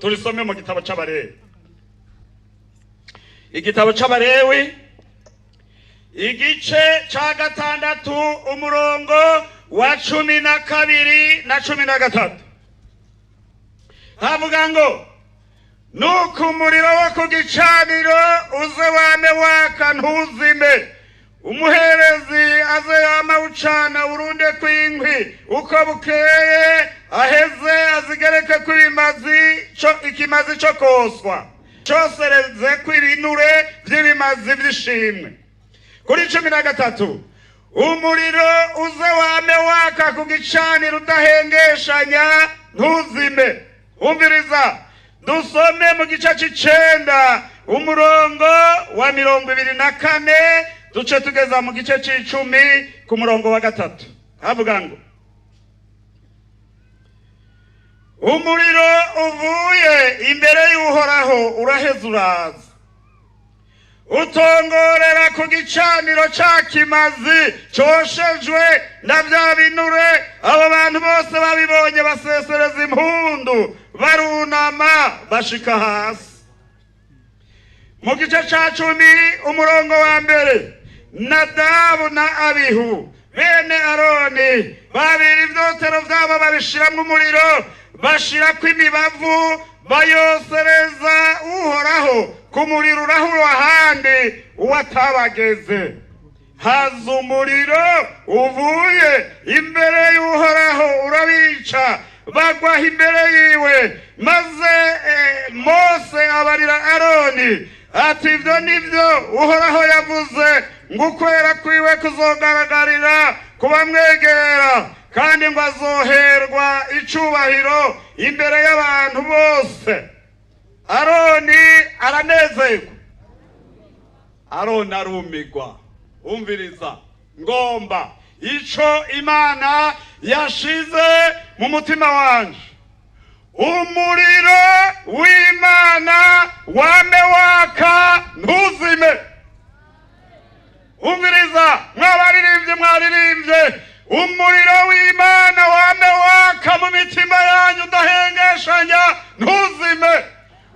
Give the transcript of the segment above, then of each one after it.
tulisome mu gitabo c'Abalewi. Igitabo c'Abalewi igice ca gatandatu umurongo wa 12 na 13 havuga ngo nuko umuriro wo ku gicaniro uze wame waka ntuzime, umuherezi aze yama ucana urunde kw'inkwi uko bukeye, aheze azigereke ikimazi co koswa cosereze kw'ibinure vy'ibimazi vy'ishimwe. Kuri 13 umuriro uze wame waka ku gicaniro udahengeshanya ntuzime. Umviriza dusome mu gice c'icenda umurongo wa 24 duce tugeza mu gice c'icumi ku murongo wa 3 havuga ngo umuriro uvuye imbere y'Uhoraho uraheza uraza utongorera ku gicaniro ca kimazi coshejwe na vya binure. Abo bantu bose babibonye basesereza impundu barunama bashika hasi. Mu gice ca 10 umurongo wa mbere Nadabu na Abihu bene Aroni babiri ivyotero vyabo babishiramwo umuriro, bashirako imibavu bayosereza Uhoraho ku muriro urahura ahandi uwatabageze. Haza umuriro uvuye imbere y'Uhoraho urabica bagwa imbere yiwe, maze Mose abarira Aroni ati ivyo nivyo Uhoraho yavuze ngo ukwera kwiwe kuzogaragarira kubamwegera, kandi ngo azoherwa icubahiro imbere y'abantu bose. Aroni aranezerwa, Aroni arumigwa. Umviriza ngomba ico Imana yashize mu mutima wanje, umuriro w'Imana wame waka ntuzime. Umviriza mwaririmbye umuriro w'Imana wame waka mu mitima yanyu udahengeshanya ntuzime.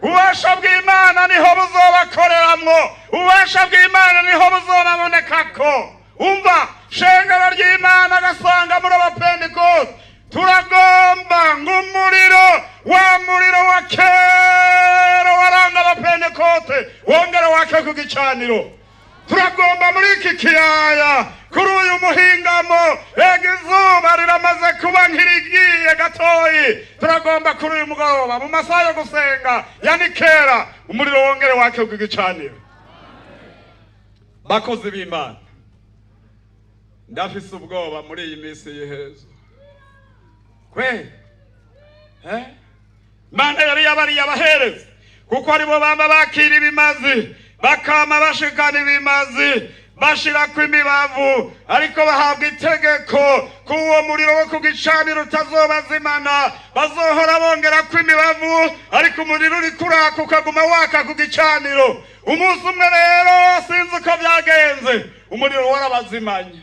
Ububasha bw'Imana niho buzobakoreramwo, ububasha bw'Imana niho buzobabonekako. Umva shengero ry'Imana agasanga muri abapentekote turagomba ng'umuriro wa muriro wa kera waranga abapentekote wongera wake ku gicaniro. Turagomba muri iki kiyaya kuri uyu muhingamo izuba riramaze kuba nkirigiye gatoyi, turagomba kuri uyu mugoroba mu masaha yo gusenga yani kera umuriro wongere wake ku gicaniro. Bakozi b'Imana, ndafise ubwoba muri iyi minsi y'iherezo Mana yari yabariye abaherezi kuko aribo bamba bakira ibimazi bakama bashikana ibimazi bashirako imibavu, ariko bahabwa itegeko k'uwo muriro wo ku gicaniro utazobazimana, bazohora bongerako imibavu, ariko umuriro uriko uraka ukaguma waka ku gicaniro. Umunsi umwe rero sinzi uko vyagenze umuriro warabazimanye.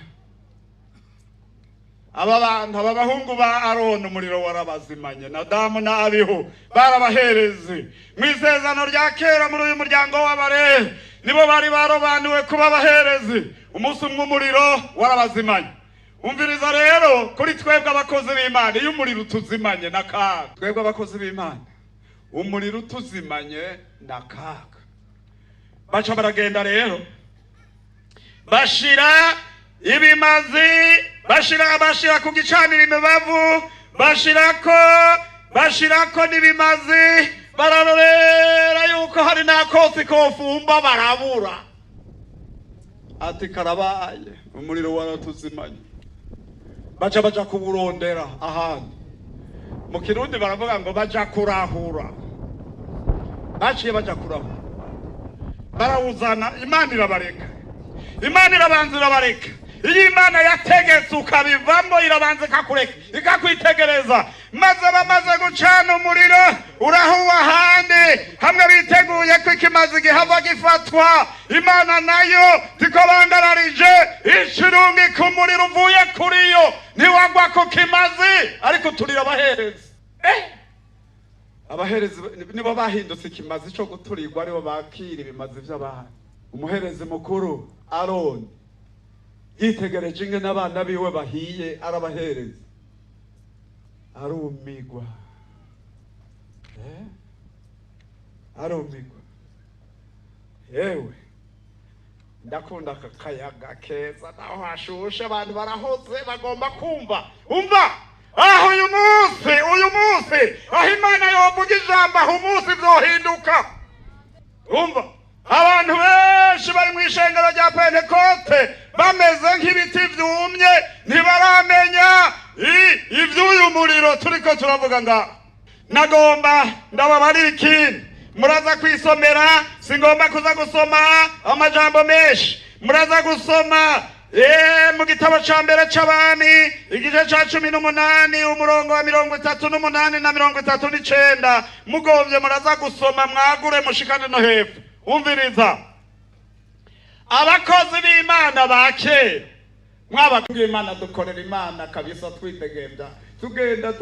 Aba bantu aba bahungu ba Aroni umuriro warabazimanye. Nadamu na Abihu barabaherezi mw'isezerano rya kera muri uyu muryango w'Abalewi, nibo bari barobanuwe kuba abaherezi. Umunsi umwe umuriro warabazimanye. Umviriza rero kuri twebwe abakozi b'Imana, iyo umuriro utuzimanye n'akaga. Twebwe abakozi b'Imana umuriro utuzimanye n'akaga. Baca baragenda rero bashira ibimazi, bashira ku gicaniro imibavu, bashirako n'ibimazi, bararorera yuko hari n'akotsi kofumba barabura. Ati karabaye umuriro waratuzimanye. Baja kuburondera ahandi. Mu Kirundi baravuga ngo baja kurahura. Baciye baja kurahura, barawuzana. Imana irabareka, Imana irabanza irabareka. Iyo Imana yategetse ukabivamo irabanza ikakureka ikakwitegereza, maze bamaze gucana umuriro urahuwa ahandi hamwe biteguye ko ikimazi gihava gifatwa. Imana nayo tikobangararije ishirungi ku muriro uvuye kuriyo ntiwagwa ku kimazi, ariko turira abaherezi. abaherezi nibo bahindutse ikimazi cyo guturirwa, aribo bakira ibimazi by'abantu. Umuherezi mukuru Aroni yitegereje ingene abana biwe bahiye, arabahereza, arumigwa, arumigwa. Yewe ndakunda akayaga keza, naho hashushe abantu barahoze bagomba kumva. Umva aho uyu munsi aho Imana yovuga ijambo, aho umunsi byohinduka. Umva abantu benshi bari mu ishengero rya Pentekote bameze nk'ibiti byumye, ntibaramenya iby'uyu muriro turiko turavuga ngaho. Nagomba ndababarira ikintu, muraza kwisomera, singomba kuza gusoma amajambo menshi. Muraza gusoma mu gitabo ca mbere c'Abami igice ca 18 umurongo wa 38 na 39. Mugovye muraza gusoma, mwagure mushikane no hepfo. Umviriza abakozi b'Imana ba kera, mwabakubwiye Imana, dukorera Imana kabisa, twitegenda tugenda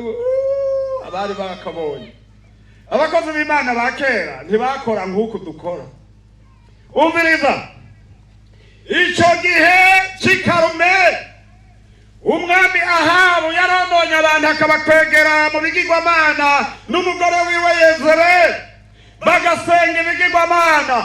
abari bakabonye. Abakozi b'Imana ba kera ntibakora nk'uko dukora. Umviriza ico gihe cy'Ikarumeli, umwami Ahabu yarononye abantu, akabakwegera mu bigirwamana n'umugore wiwe Yezebeli, bagasenga ibigirwamana.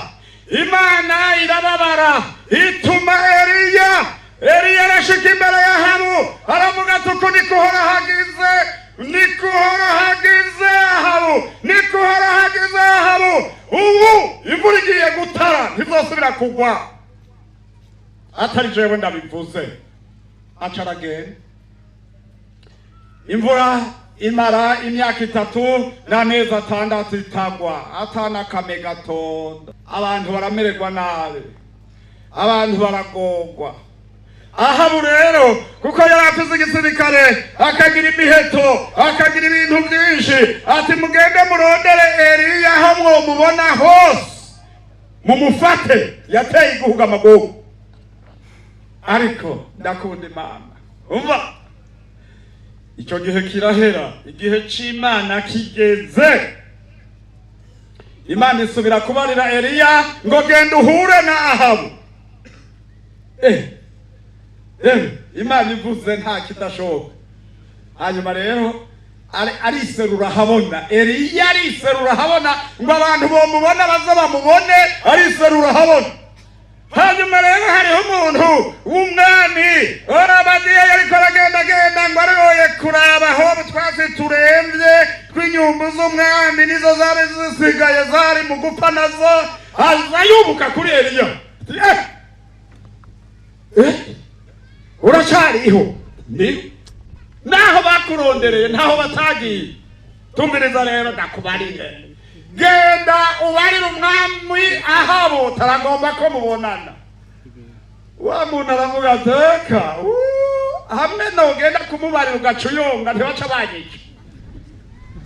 Imana irababara, ituma Eliya arashika imbere ya Ahabu, aravuga ati uku niko hagize, niko hagize Ahabu, niko hagize Ahabu, ubu imvura igiye gutara, ntizosubira kugwa atari jewe ndabivuze. Acaragenda, imvura imara imyaka 3 n'amezi 6 itagwa, atana kame gatonda. Abantu baramererwa nabi, abantu baragogwa. Ahabu rero kuko yari afise igisirikare, akagira imiheto, akagira ibintu byinshi, ati mugende murondere Eliya aho mwomubona hose mumufate. Yateye iguhuga amagogo, ariko ndakunda Imana. Umva icyo gihe kirahera, igihe c'Imana kigeze. Imana isubira kubarira Eliya ngo genda uhure na Ahabu. Imana ivuze nta kidashoboka. Hanyuma rero ariserura habona, Eliya ariserura habona ngo abantu bomubona baza bamubone, ariserura habona. Hanyuma rero hariho umuntu w'umwami orabagiye yariko aragenda ngo aroye kuraba aho twasi turemvye tw'inyumbu z'umwami, nizo zari zisigaye zari mu gupfa nazo. Azayubuka kuri Eliya, uracariho? Ni naho bakurondereye ntaho batagiye. Tumviriza rero ndakubarire, genda ubarire umwami Ahabu, taragomba ko mubonana. Wa muntu aravuga teka hamwe nogenda kumubarira ugacuyonga ntibaca banyica,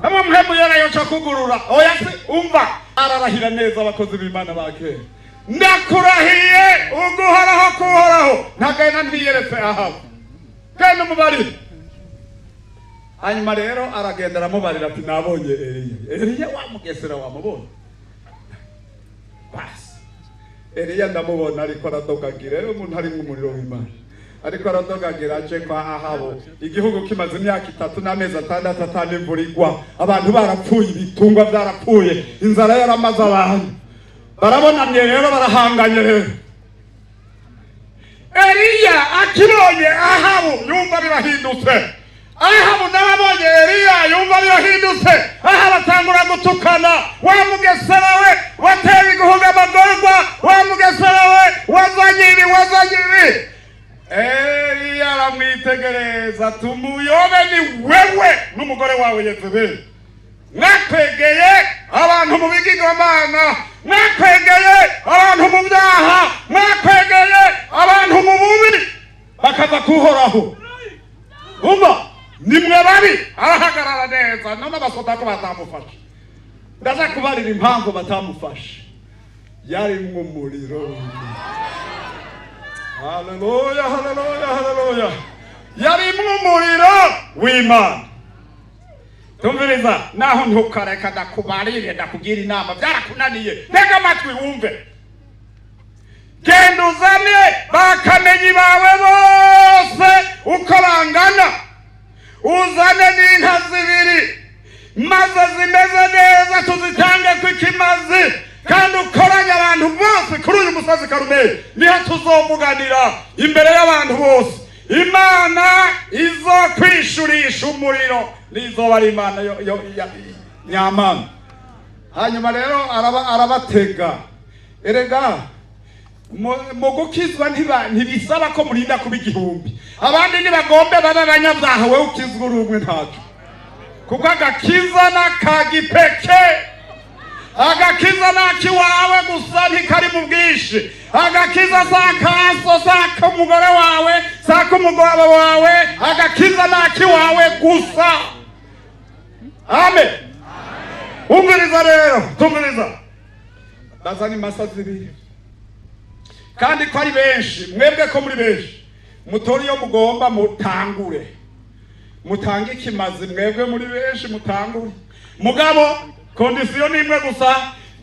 hamwe mpemu yarayo cyo kugurura. Oya se umva, ararahira neza abakozi b'Imana ba kera, ndakurahiye uguhoraho kuhoraho ntagenda ntiyeretse Ahabu, kandi umubarire. Hanyuma rero aragenda aramubarira ati nabonye Eliya. Wamugesera wamubona? Basi Eliya ndamubona ariko aradogagira, umuntu ari mu muriro w'Imana, ariko aradogagira aje kwa Ahabu. Igihugu kimaze imyaka 3 n'amezi 6 atanimvura igwa, abantu barapfuye, ibitungwa byarapfuye, inzara yaramaze abantu. Barabonamye rero, barahanganye rero. Eliya akibonye Ahabu yumva birahindutse. Ahabu nabonye Eliya yumva birahindutse. Ahabu atangura gutukana, wa mugesera we wateye iguhuga amagorwa, wa mugesera we wazanye ibi. Eliya aramwitegereza, tumuyobe ni wewe n'umugore wawe Yezebeli, mwakwegeye abantu mu bigirwamana, mwakwegeye abantu mu byaha, mwakwegeye abantu mu bubi, bakaza kuhoraho. Umva nimwe babi. Arahagarara neza, none abasoda ko batamufasha. Ndaza kubarira impamvu batamufasha, yari mu muriro. Haleluya, haleluya, haleluya. Yari mu muriro w'Imana. tumviriza naho ntukareka ndakubarire ndakugira inama byarakunaniye ntega amatwi wumve genda uzane bakamenyi bawe bose uko bangana uzane n'inka zibiri maze zimeze neza tuzitange kw'ikimazi kandi ukoranye abantu bose kuri uyu musozi Karumeli niho tuzovuganira imbere y'abantu bose Imana izo kwishurisha umuriro nizoba ari Imana nyamana hanyuma rero arabatega erega mu gukizwa ntibisaba ko murinda kuba igihumbi abandi ntibagombe babe abanyabyaha wowe ukizwa uri umwe ntacyo kuko agakiza n'akagipeke agakiza n'akiwawe gusa ntikari mu bwinshi agakiza zakaso z'umugore wawe z'umugabo wawe agakiza n'akiwawe gusa amen umviriza rero tumviriza bazana imasa zibiri kandi ko ari benshi mwebwe ko muri benshi mutori yo mugomba mutangure mutange ikimazi mwebwe muri benshi mutangure mugabo kondisiyo nimwe gusa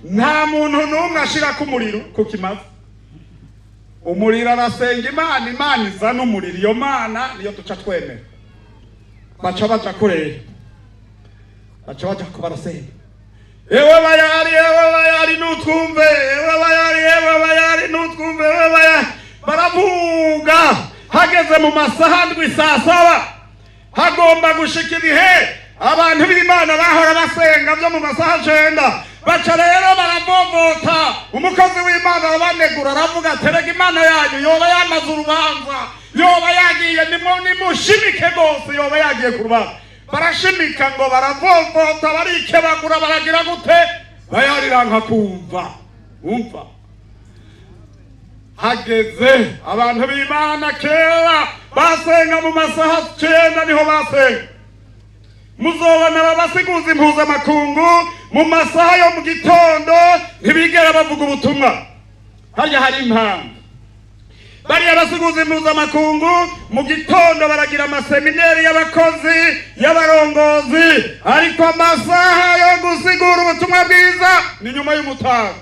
nta muntu n'umwe ashira ku muriro ku kimazi umuriro arasenga Imana izana umuriro iyo Mana niyo duca twemera baca kurera baca kubarasenga ewe bayari nutwumve ewe bayari nutwumve ewe bayari baravuga hageze mu masaha ndwi saa saba hagomba gushika ibihe abantu b'Imana bahora basenga byo mu masaha 9 baca rero baravovota umukozi w'Imana abanegura aravuga terega Imana yanyu yoba yamaze urubanza yoba yagiye nimushimike bose yoba yagiye ku rubanza barashimika ngo baravovota barikebagura baragira gute bayariranka kumva umva hageze abantu b'Imana kera basenga mu masaha 9 niho basenga muzobona babasiguza impuzamakungu mu masaha yo mu gitondo ntibigera bavuga ubutumwa harya hari impamvu bariya basiguza impuzamakungu mu gitondo baragira amaseminari y'abakozi y'abarongozi ariko amasaha yo gusigura ubutumwa bwiza ni nyuma y'umutaga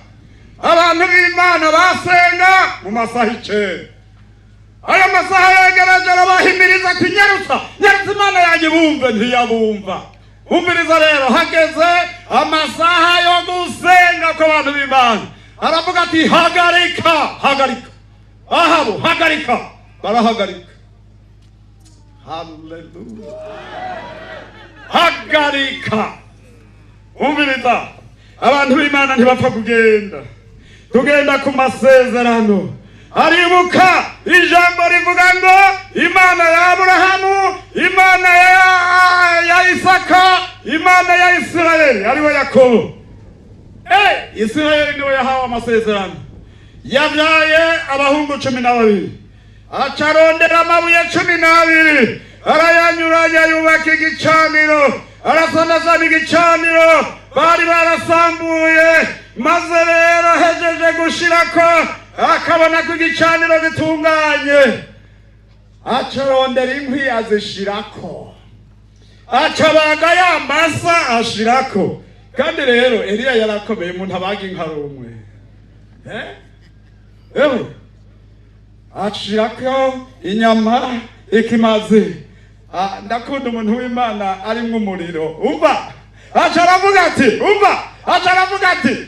abantu b'Imana basenga mu masaha 9 aya masaha yegereje arabahimiriza ati nyarutsa Imana yanjye bumve ntiyabumva umviriza rero hageze amasaha yo gusenga ko abantu b'Imana aravuga ati hagarika ahabo hagarika barahagarika haleluya hagarika umviriza abantu b'Imana ntibapfa kugenda ku masezerano aribuka ijambo rivuga ngo Imana ya Aburahamu Imana ya Isaka Imana ya Isirayeli ariwe Yakobo Isirayeli niwe yahawe amasezerano yabyaye abahungu 12 acarondera amabuye 12 arayanyuranya yubaka igicaniro arasanaza igicaniro bari barasambuye maze rero hejeje gushirako akabona ko igicaniro gitunganye acarondera inkwi azishirako acabaga yamasa ashirako kandi rero Eliya yarakomeye umuntu abaga inkarumwe ashirako inyama ikimazi ndakunda umuntu w'Imana ari mw'umuriro umva acaravuga ati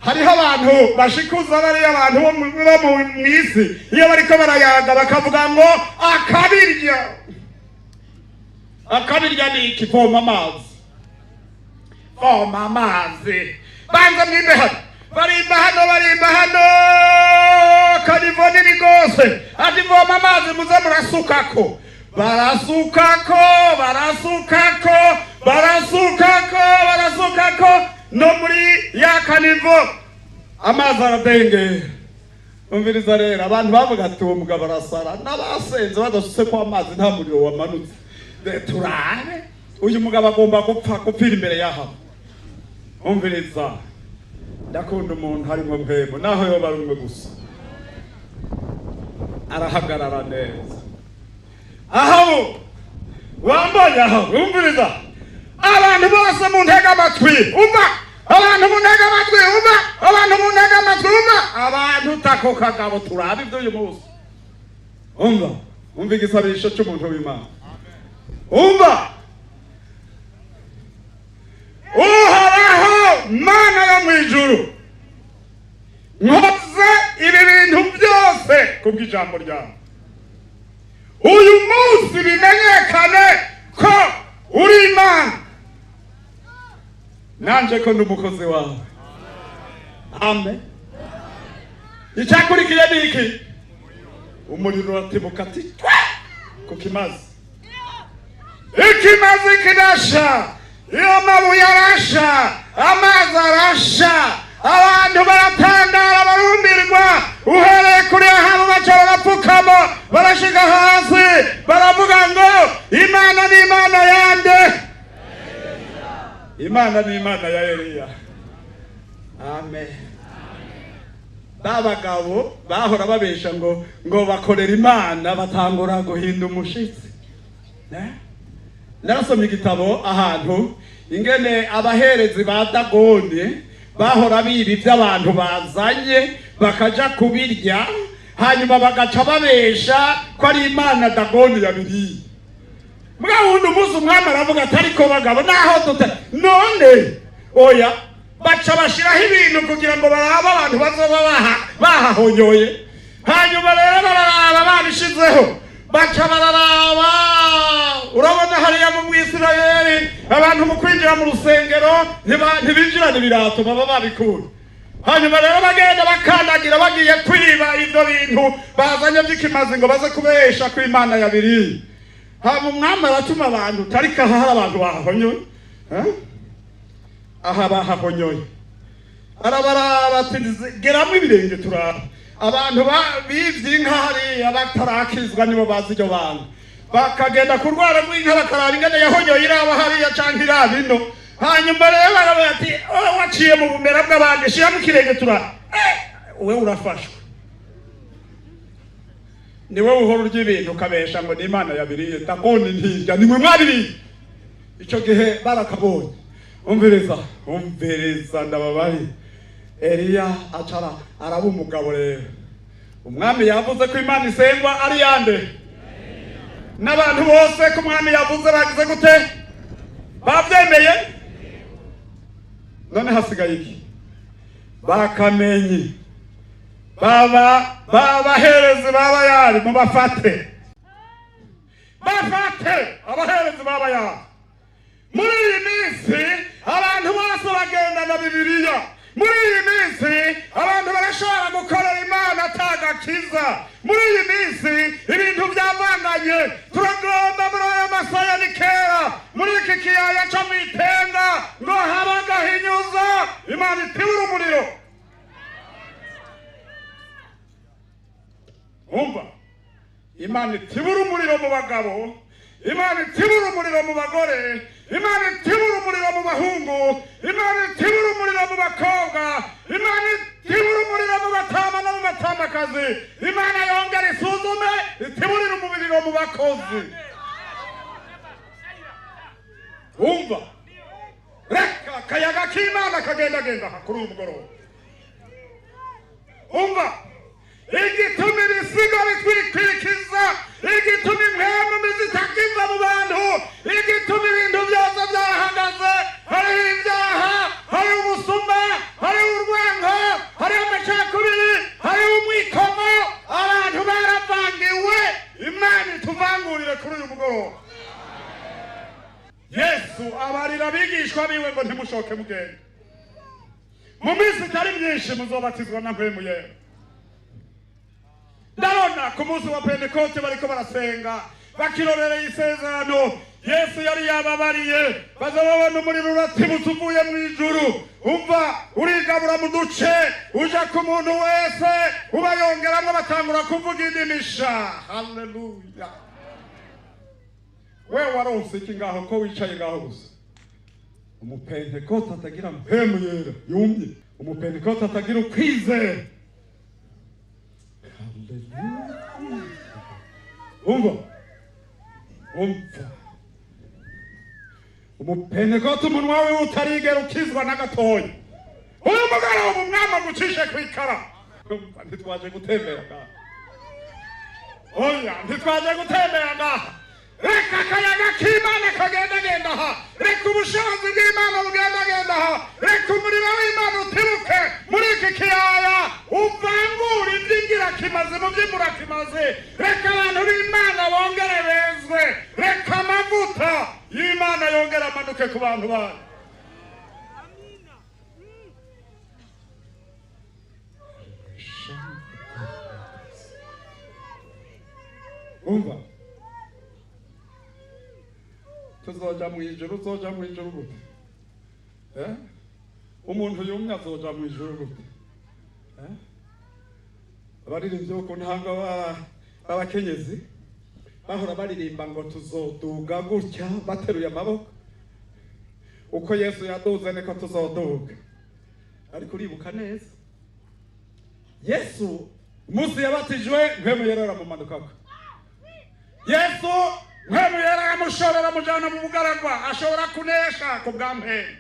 hariho abantu bashikuza bari abantu bo mu isi iyo bariko barayaga bakavuga ngo akabirya ni iki voma amazi banza mwimbe hano barimba hano kanivoni ni gose ati voma amazi muze murasukako barasukako no muri ya kanivo amazi aradengera umviriza rero abantu bavuga ati uwo mugabo arasara n'abasenze badasutse ko amazi nta muriro wamanutse turabe uyu mugabo agomba gupfira imbere y'aho umviriza ndakunda umuntu harimo mbwebo naho yoba ari umwe gusa arahagarara neza aho wambaye aho umviriza abantu bose mu ntega amatwi umva, abantu mu ntega amatwi umva, abantu mu ntega amatwi umva, abantu tako kagabo turabe ibyo uyu munsi. Umva, umva igisabisho cy'umuntu w'Imana. Umva, Uhoraho Mana yo mu ijuru, nkoze ibi bintu byose kubw'ijambo ryawe. Uyu munsi bimenyekane ko uri Imana, nanje ko ndi umukozi wawe. Amen. Icyakurikiye ni iki? Umuriro uratibuka ati ku kimazi. Ikimazi kidasha, iyo mabuye arasha, amazi arasha, abantu baratangara barumirwa, uhereye kuri ahantu baca barapfukama barashika hasi baravuga ngo Imana ni Imana yande, Imana ni Imana ya Eliya. Amen. Babagabo bahora babesha ngo bakorera Imana batangura guhinda umushitsi. Narasomye igitabo ahantu ingene abaherezi ba Dagoni bahora biba iby'abantu bazanye bakaja kubirya, hanyuma bagaca babesha ko ari Imana Dagoni yabiriye. Mbwa wundi umunsi umwami aravuga ati ariko bagabo naho none oya, baca bashiraho ibintu kugira ngo barabe abantu bazoba bahahonyoye. Hanyuma rero bararaba babishizeho, baca bararaba, urabona hariya mu Isirayeli abantu mu kwinjira mu rusengero ntibinjirana ibirato baba babikura. Hanyuma rero bagenda bakandagira bagiye kwiba ibyo bintu bazanye by'ikimazi ngo baze kubesha ko Imana yabiriye. Hama umwami aratuma abantu tariko aha hari abantu bahahonyoye, aha bahahonyoye, arabaraba ati geramo ibirenge turaba. Abantu bivye inka hariya batarakizwa nibo bazi iryo banga, bakagenda kurwara rw'inka bakaraba ingene yahonyoye iraba hariya canke iraba ino. Hanyuma rero baravuga ati waciye mu bumera bw'abandi shiramo ikirenge turaba. Wewe urafashwe, niwe uhora urya ibintu ukabesha ngo ni Imana yabiriye. Dagoni ntirya, nimwe mwabiriye. Ico gihe barakabonye. Umviriza ndababari. Eliya acara araba umugabo rero. Umwami yavuze ko Imana isengwa ari yande, n'abantu bose ko umwami yavuze bagize gute? Bavyemeye. None hasigaye iki? Bakamenye babaherezi b'Abayali mubafate, bafate abaherezi b'Abayali. Muri iyi minsi abantu bose bagendana Bibiliya. Muri iyi minsi abantu barashobora gukorera Imana atagakiza. Muri iyi minsi ibintu byavanganye. Turagomba muri aya masaya ni kera muri iki kiyaya cyo mwitenga ngo habaga hinyuza Imana itibura umuriro. Umva, Imana itibura umuriro mu bagabo, Imana itibura umuriro mu bagore, Imana itibura umuriro mu bahungu, Imana itibura umuriro mu bakobwa, Imana itibura umuriro mu batama no mu batamakazi. Imana yongera isuzume itiburira umuriro mu bakozi. Umva, reka akayaga k'Imana kagendagenda kuri uyu mugoroba. Umva, igituma ibisigo bitwikwikiza, igituma impwemu zitakiza mu bantu, igituma ibintu byose byahagaze. Hariho ibyaha, hariho ubusuma, hariho urwango, hariho amacakubiri, hariho umwikomo. Abantu baravangiwe. Imana ituvangurire kuri uyu mugoroba. Yesu abarira abigishwa biwe ngo ntimushoke mugende, mu minsi itari myinshi muzobatizwa na mpwemu yera. Ndabona ku munsi wa Pentekote bariko barasenga bakirorereye isezerano Yesu yari yababariye, bazababona umuriro uratibutse uvuye mu ijuru. Umva, urigabura mu duce uja ku muntu wese ubayongeramwo batangura kuvuga indimisha. Haleluya. Wewe waronse iki ngaho ko wicaye ngaho gusa? Umupentekote atagira mpemu yera yumye, umupentekote atagira ukwizera. Umva, umupentekote umunwa we utarigera ukizwa na gatoya. Uyu mugabo umwami agucishe kwikara. Ntitwaje gutembera ngaha. Oya, ntitwaje gutembera ngaha. Reka akayaga k'Imana kagenda aha. Reka ubushobozi bw'Imana bugenda aha. Reka umuriro w'Imana utibuke muri iki kiyaya. Uvangura iby'ingirakimazi mu by'imburakimazi. Reka abantu b'Imana bongere bezwe. Reka amavuta y'Imana yongere amanuke ku bantu bayo. Umva tuzoja mu ijuru, uzoja mu ijuru gute? Umuntu yumye azoja mu ijuru gute? Abaririmbyi bo ku ntanga b'abakenyezi bahora baririmba ngo tuzoduga gutya bateruye amaboko, uko Yesu yaduze niko tuzoduga. Ariko uribuka neza Yesu umunsi yabatijwe mpemu yera aramumanukako. Yesu mpemu yera aramushorera amujana mu bugaragwa, ashobora kunesha ku bwa mpemu.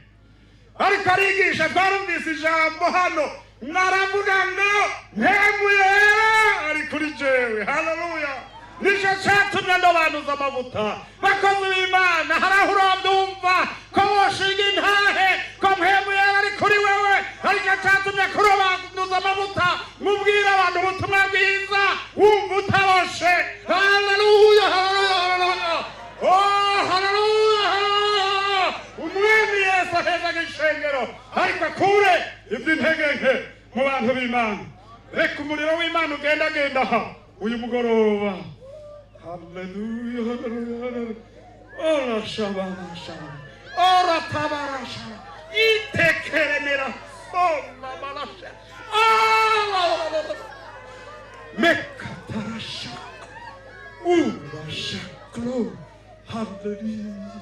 Ariko arigisha, twarumvise ijambo hano mwaravuga ngo mpemu yera ari kuri jewe. Haleluya! Nico catumye ndobanuza amavuta. Bakozi b'Imana, haraho urabyumva ko woshinga intahe ko mpemu yera ari kuri wewe, ariko catumye kurobanuza amavuta mubwira abantu ubutumwa bwiza wumva utaboshe. Haleluya! Haleluya! Oh, haleluya! Umwami Yesu ahezaga ishengero, ariko akure iby'intege nke mu bantu b'Imana. Reka umuriro w'Imana ugenda aha uyu mugoroba. Haleluya, haleluya, haleluya. Ora shabana shabana. Ora tabarasha. Itekeremera. Ora balasha. Ora. Mekatarasha. Ura shaklo. Haleluya.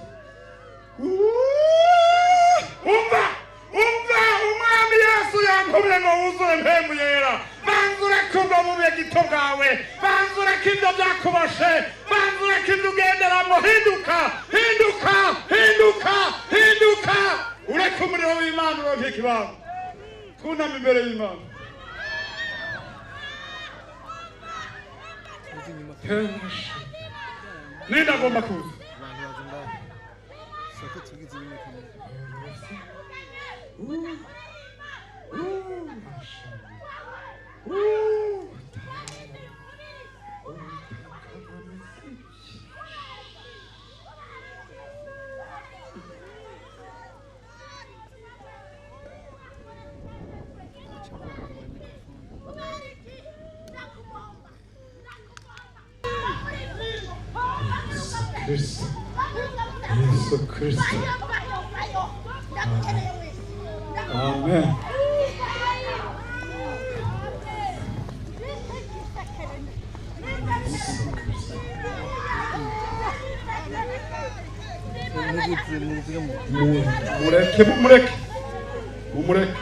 Umva! Umwami Yesu yantumye ngo wuzure mpemu yera. Banzure kuva mu bwegito bwawe, banzure k'ibyo byakubashe, banzure k'ibyo ugenderamo. Hinduka! Ureke umuriro w'Imana uronke ikibanza. Twuname imbere y'Imana. Ninde agomba kuza? Yesu Kristo. Amen. Mumureke.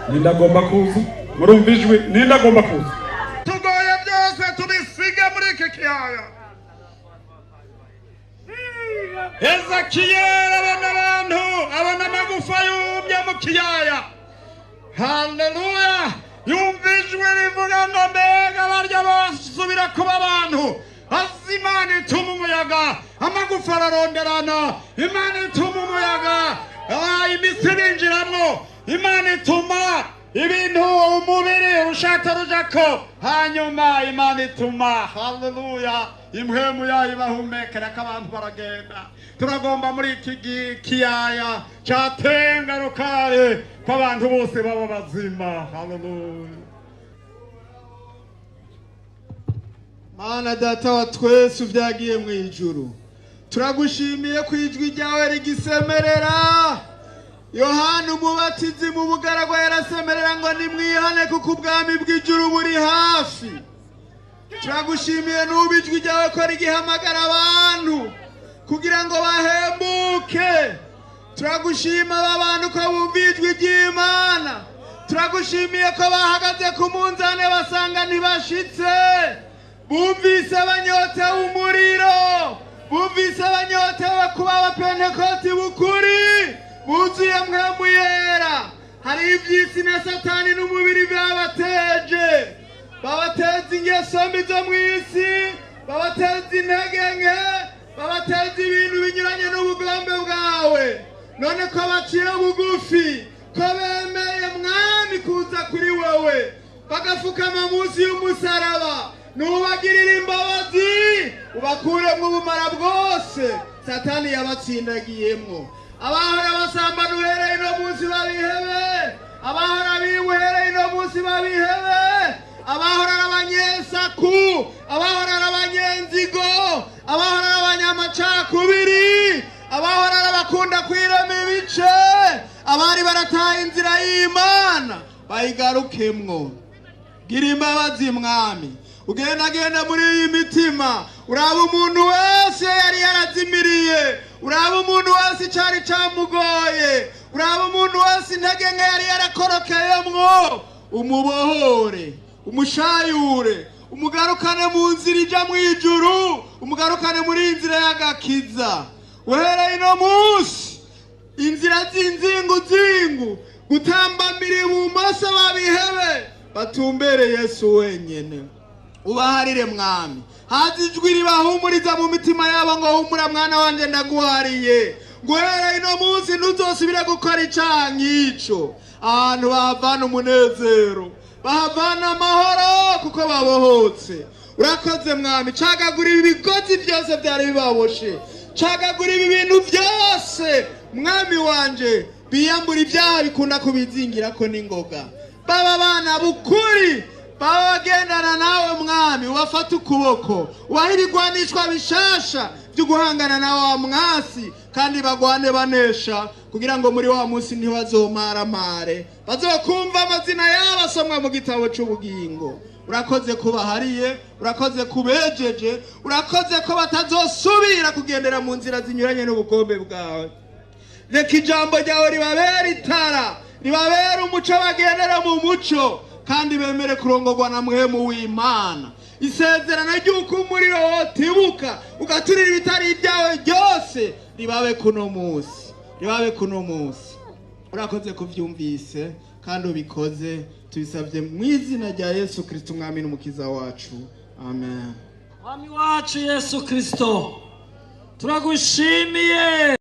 Ninda agomba kuza. Murumva ijwi, ninda agomba kuza. Tugoye byose tubisige muri iki kiyaya. Ezekiyeli abona amagufa yumye mu kiyaya. Haleluya! Yumva ijwi rivuga ngo mbega barya basubira kuba abantu. Imana ituma umuyaga, amagufa araronderana. Imana ituma umuyaga, imitsi irinjiramwo. Imana ituma ibintu umubiri ushaka rujako, hanyuma Imana ituma, haleluya, impwemu yayo ibahumekera ko abantu baragenda. Turagomba muri iki kiyaya cyatenga rukare ko abantu bose baba bazima. Haleluya. Mana data wa twese uvyagiye mu ijuru, turagushimiye ku ijwi ryawe rigisemerera. Yohana umubatizi mu bugaragwa yarasemerera ngo nimwihane kuko ubwami bw'ijuru buri hafi. Turagushimiye n'ubu ijwi ryawe ko rigihamagara abantu kugira ngo bahembuke. Turagushima aba bantu ko bumva ijwi ry'Imana turagushimiye ko bahagaze ku munzane basanga ntibashitse, bumvise banyotewe umuriro, bumvise banyotewe kuba abapentekoti bukuri buzuye mpwemu yera. Hari ivy'isi na satani n'umubiri babateje, babateza ingeso mbi zo mw'isi, babateza intege nke, babateza ibintu binyuranye n'ubugombe bwawe. None ko baciye bugufi, ko bemeye mwami kuza kuri wewe, bagafukama munsi y'umusaraba, nubagirira imbabazi, ubakure mu bumara bwose satani yabatsindagiyemwo. Abahora basambana uhereye no munsi babihebe, abahora bibuhereye no munsi babihebe, abahora n'abanyesaku, abahora n'abanyenzigo, abahora n'abanyamacakubiri, abahora n'abakunda kwirema ibice, abari barataye inzira y'Imana bayigarukemwo. Gira imbabazi mwami, ugendagenda muri iyi mitima, uraba umuntu wese yari yarazimiriye, uraba umuntu wese icari camugoye, uraba umuntu wese intege nke yari yarakorokeyemwo, umubohore, umushayure, umugarukane mu nzira ija mw'ijuru, umugarukane muri inzira y'agakiza. Uhereye ino munsi inzira z'inzingu gutambamira ibumoso babihebe, batumbere Yesu wenyene. Ubaharire mwami, hazi ijwi ribahumuriza mu mitima yabo ngo humura mwana wanje ndaguhariye. Guhereye ino munsi ntuzosubire gukora icaha nk'ico. Ahantu bahavana umunezero, bahavana amahoro kuko babohotse. Urakoze mwami, cagagura ibi bigozi byose byari bibaboshe, cagagura ibi bintu byose mwami wanje biyambura ibyaha bikunda kubizingira ko n'ingoga. Baba bana bukuri, baba bagendana nawe mwami, ubafata ukuboko, ubahirigwanishwa bishasha byo guhangana na wa mwasi, kandi bagwane banesha, kugira ngo muri wa munsi ntibazomaramare, bazokumva amazina yabo asomwa mu gitabo c'ubugingo. Urakoze kubahariye, urakoze kubejeje, urakoze ko batazosubira kugendera mu nzira zinyuranye n'ubugombe bwawe. Reka ijambo ryawe ribabera itara, ribabera umuco bagendera mu muco, kandi bemere kurongorwa na mpwemu w'Imana. Isezerano ry'uko umuriro wotibuka ugaturira ibitari ibyawe byose ribabe kuno munsi, ribabe kuno munsi. Urakoze kuvyumvise kandi ubikoze, tubisabye mu izina rya Yesu Kristo umwami n'umukiza wacu, amen. Mwami wacu Yesu Kristo, turagushimiye.